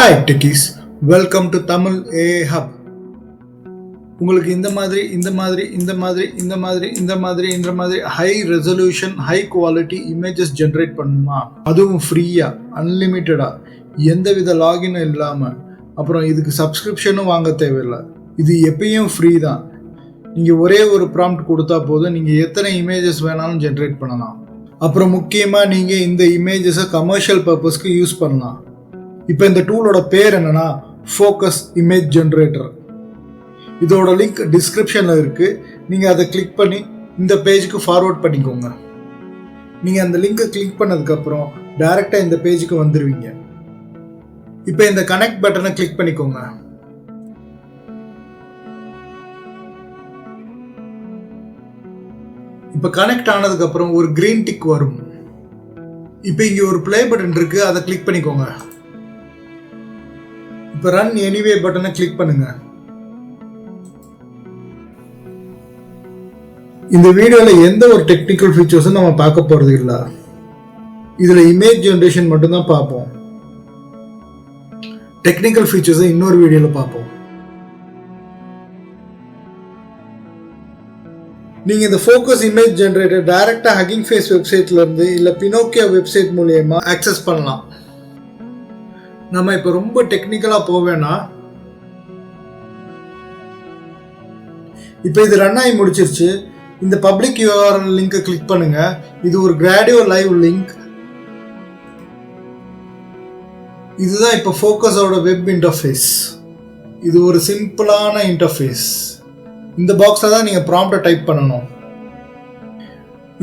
Hi techies, welcome to Tamil AI hub. உங்களுக்கு இந்த மாதிரி high resolution high quality images generate பண்ணுமா, அதுவும் ஃப்ரீயா அன்லிமிட்டடா எந்தவித லாகினும் இல்லாமல். அப்புறம் இதுக்கு சப்ஸ்கிரிப்ஷனும் வாங்க தேவையில்லை. இது எப்பயும் ஃப்ரீ தான். நீங்கள் ஒரே ஒரு ப்ராம்ப்ட் கொடுத்தா போதும், நீங்கள் எத்தனை இமேஜஸ் வேணாலும் ஜென்ரேட் பண்ணலாம். அப்புறம் முக்கியமாக நீங்கள் இந்த இமேஜஸை கமர்ஷியல் பர்பஸ்க்கு யூஸ் பண்ணலாம். இப்போ இந்த டூலோட பேர் என்னன்னா ஃபோக்கஸ் இமேஜ் ஜென்ரேட்டர். இதோட லிங்க் டிஸ்கிரிப்ஷனில் இருக்கு. நீங்கள் அதை கிளிக் பண்ணி இந்த பேஜுக்கு ஃபார்வர்ட் பண்ணிக்கோங்க. நீங்கள் அந்த லிங்கை கிளிக் பண்ணதுக்கப்புறம் டைரெக்டாக இந்த பேஜுக்கு வந்துடுவீங்க. இப்போ இந்த கனெக்ட் பட்டனை கிளிக் பண்ணிக்கோங்க. இப்போ கனெக்ட் ஆனதுக்கப்புறம் ஒரு கிரீன் டிக் வரும். இப்போ இங்கே ஒரு ப்ளே பட்டன் இருக்கு, அதை கிளிக் பண்ணிக்கோங்க. இப்போ ரன் எனிவே பட்டனை கிளிக் பண்ணுங்க. இந்த வீடியோவில் எந்த ஒரு டெக்னிக்கல் ஃபீச்சர்ஸும் நம்ம பார்க்க போறது இல்லை. இதில் இமேஜ் ஜென்ரேஷன் மட்டும்தான் பார்ப்போம். டெக்னிக்கல் ஃபீச்சர்ஸை இன்னொரு வீடியோவில் பார்ப்போம். நீங்கள் இந்த ஃபோக்கஸ் இமேஜ் ஜென்ரேட்டர் டைரக்டாக ஹக்கிங் ஃபேஸ் வெப்சைட்லேருந்து இல்லை பினோக்கியோ வெப்சைட் மூலமா ஆக்சஸ் பண்ணலாம். நம்ம இப்போ ரொம்ப டெக்னிக்கலாக போவேன்னா, இப்போ இது ரன் ஆகி முடிச்சிருச்சு. இந்த பப்ளிக் யூஆர்எல் லிங்கை கிளிக் பண்ணுங்க. இது ஒரு கிராடியோ லைவ் லிங்க். இதுதான் இப்போ ஃபோக்கஸோட வெப் இன்டர்ஃபேஸ். இது ஒரு சிம்பிளான இன்டர்ஃபேஸ். இந்த பாக்ஸில் தான் நீங்கள் ப்ராம்ப்டை டைப் பண்ணணும்.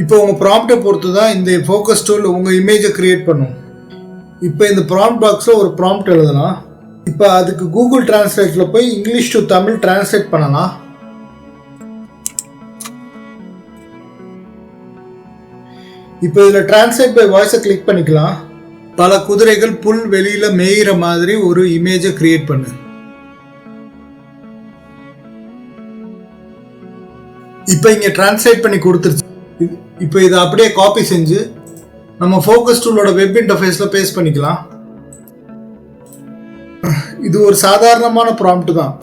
இப்போ உங்கள் ப்ராம்ப்டை பொறுத்து தான் இந்த ஃபோக்கஸ் டூல் உங்கள் இமேஜை கிரியேட் பண்ணும். இப்போ இந்த ப்ராம்ப்ட் பாக்ஸில் ஒரு ப்ராம்ப்ட் எழுதலாம். இப்போ அதுக்கு கூகுள் டிரான்ஸ்லேட்டில் போய் இங்கிலீஷ் டு தமிழ் டிரான்ஸ்லேட் பண்ணலாம். இப்போ இதில் டிரான்ஸ்லேட் பை வாய்ஸை கிளிக் பண்ணிக்கலாம். பல குதிரைகள் புல் வெளியில் மேயிற மாதிரி ஒரு இமேஜை கிரியேட் பண்ணு. இப்போ இங்கே டிரான்ஸ்லேட் பண்ணி கொடுத்துருச்சு. இப்போ இதை அப்படியே காப்பி செஞ்சு நம்ம ஃபோக்கஸ் டூலோட வெப் இன்டர்ஃபேஸில் பேஸ்ட் பண்ணிக்கலாம். இது ஒரு சாதாரணமான ப்ராம்ப்ட் தான்.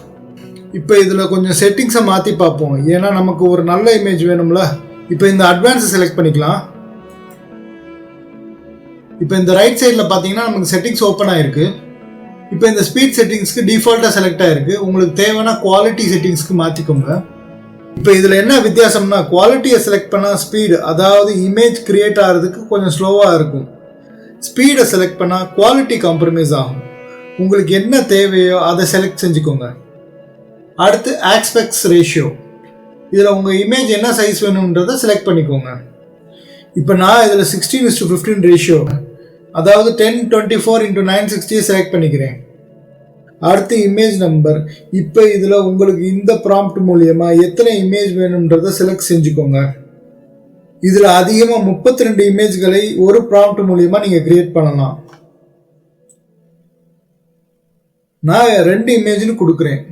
இப்போ இதில் கொஞ்சம் செட்டிங்ஸை மாற்றி பார்ப்போம். ஏன்னா நமக்கு ஒரு நல்ல இமேஜ் வேணும்ல. இப்போ இந்த அட்வான்ஸை செலக்ட் பண்ணிக்கலாம். இப்போ இந்த ரைட் சைடில் பார்த்தீங்கன்னா நமக்கு செட்டிங்ஸ் ஓப்பன் ஆகிருக்கு. இப்போ இந்த ஸ்பீட் செட்டிங்ஸ்க்கு டிஃபால்ட்டாக செலக்ட் ஆகிருக்கு. உங்களுக்கு தேவைன்னா குவாலிட்டி செட்டிங்ஸ்க்கு மாற்றிக்கோங்க. இப்போ இதில் என்ன வித்தியாசம்னா, குவாலிட்டியை செலக்ட் பண்ணால் ஸ்பீடு, அதாவது இமேஜ் கிரியேட் ஆகிறதுக்கு கொஞ்சம் ஸ்லோவாக இருக்கும். ஸ்பீடை செலக்ட் பண்ணால் குவாலிட்டி காம்ப்ரமைஸ் ஆகும். உங்களுக்கு என்ன தேவையோ அதை செலக்ட் செஞ்சுக்கோங்க. அடுத்து ஆஸ்பெக்ட் ரேஷியோ. இதில் உங்கள் இமேஜ் என்ன சைஸ் வேணுன்றதை செலக்ட் பண்ணிக்கோங்க. இப்போ நான் இதில் 16:15 ரேஷியோ, அதாவது 1024x960 செலக்ட் பண்ணிக்கிறேன். அடுத்து இமேஜ் நம்பர். இப்போ இதில் உங்களுக்கு இந்த ப்ராம்ப்ட் மூலியமா எத்தனை இமேஜ் வேணும்ன்றதை செலக்ட் செஞ்சுக்கோங்க. இதில் அதிகமாக 32 இமேஜ்களை ஒரு ப்ராம்ப்ட் மூலியமா நீங்கள் கிரியேட் பண்ணலாம். நான் 2 இமேஜ்னு கொடுக்குறேன்.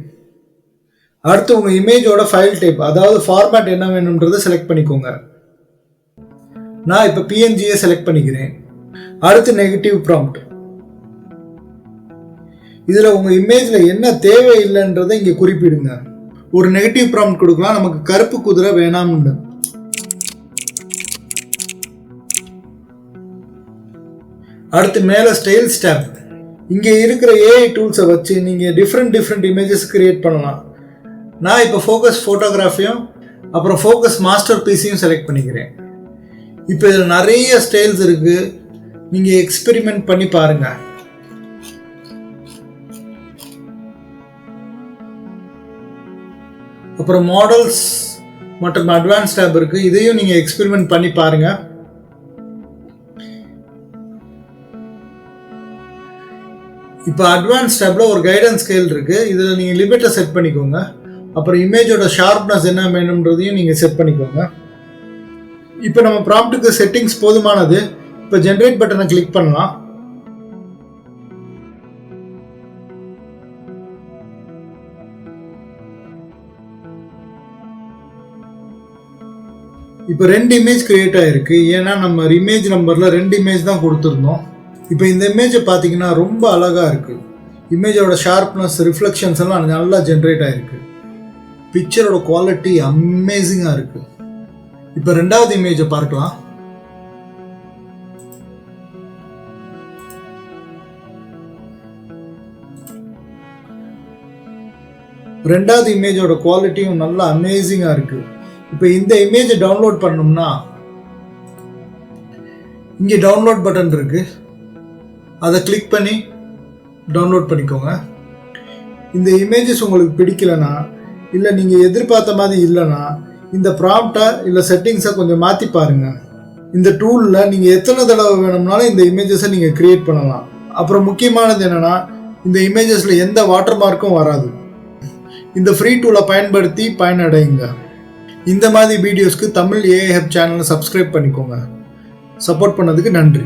அடுத்து உங்கள் இமேஜோட ஃபைல் டைப், அதாவது ஃபார்மேட் என்ன வேணும்ன்றதை செலக்ட் பண்ணிக்கோங்க. நான் இப்போ PNG-யை செலக்ட் பண்ணிக்கிறேன். அடுத்து நெகட்டிவ் ப்ராம்ப்ட். இதில் உங்கள் இமேஜில் என்ன தேவையில்லைன்றதை இங்கே குறிப்பிடுங்க. ஒரு நெகட்டிவ் ப்ராம்ப்ட் கொடுக்கலாம், நமக்கு கருப்பு குதிரை வேணாம்னு. அடுத்து மேலே ஸ்டைல்ஸ் டேப். இங்கே இருக்கிற ஏஐ டூல்ஸை வச்சு நீங்கள் டிஃப்ரெண்ட் இமேஜஸ் கிரியேட் பண்ணலாம். நான் இப்போ ஃபோக்கஸ் ஃபோட்டோகிராஃபியும் அப்புறம் ஃபோக்கஸ் மாஸ்டர் பீஸையும் செலக்ட் பண்ணிக்கிறேன். இப்போ இதில் நிறைய ஸ்டைல்ஸ் இருக்குது, நீங்கள் எக்ஸ்பெரிமெண்ட் பண்ணி பாருங்கள். அப்புறம் மாடல்ஸ் மற்றும் அட்வான்ஸ் டேப் இருக்கு, இதையும் நீங்க எக்ஸ்பெரிமெண்ட் பண்ணி பாருங்க. இப்போ அட்வான்ஸ் டேப்ல ஒரு கைடன்ஸ் ஸ்கேல் இருக்கு. இதுல நீங்க லிமிட்டை செட் பண்ணிக்கோங்க. அப்புறம் இமேஜோட ஷார்ப்னஸ் என்ன வேணும்ன்றதையும் நீங்க செட் பண்ணிக்கோங்க. இப்போ நம்ம ப்ராம்ப்ட்டுக்கு செட்டிங்ஸ் போதுமானது. இப்போ ஜென்ரேட் பட்டனை கிளிக் பண்ணலாம். இப்போ 2 இமேஜ் கிரியேட் ஆகிருக்கு. ஏன்னா நம்ம இமேஜ் நம்பரில் 2 இமேஜ் தான் கொடுத்துருந்தோம். இப்போ இந்த இமேஜை பார்த்தீங்கன்னா ரொம்ப அழகாக இருக்குது. இமேஜோட ஷார்ப்னஸ், ரிஃப்ளெக்ஷன்ஸ் எல்லாம் நல்லா ஜென்ரேட் ஆகிருக்கு. பிக்சரோட குவாலிட்டி அமேசிங்காக இருக்குது. இப்போ ரெண்டாவது இமேஜை பார்க்கலாம். ரெண்டாவது இமேஜோட குவாலிட்டியும் நல்லா அமேசிங்காக இருக்குது. இப்போ இந்த இமேஜை டவுன்லோட் பண்ணோம்னா இங்கே டவுன்லோட் பட்டன் இருக்குது, அதை கிளிக் பண்ணி டவுன்லோட் பண்ணிக்கோங்க. இந்த இமேஜஸ் உங்களுக்கு பிடிக்கலனா, இல்லை நீங்கள் எதிர்பார்த்த மாதிரி இல்லைனா, இந்த ப்ராம்ப்டை இல்லை செட்டிங்ஸை கொஞ்சம் மாற்றி பாருங்கள். இந்த டூலில் நீங்கள் எத்தனை தடவை வேணும்னாலும் இந்த இமேஜஸை நீங்கள் க்ரியேட் பண்ணலாம். அப்புறம் முக்கியமானது என்னென்னா, இந்த இமேஜஸில் எந்த வாட்டர் மார்க்கும் வராது. இந்த ஃப்ரீ டூலை பயன்படுத்தி பயனடைங்க. இந்த மாதிரி வீடியோஸ்க்கு தமிழ் AI Hub சேனலை சப்ஸ்கிரைப் பண்ணிக்கோங்க. சப்போர்ட் பண்ணதுக்கு நன்றி.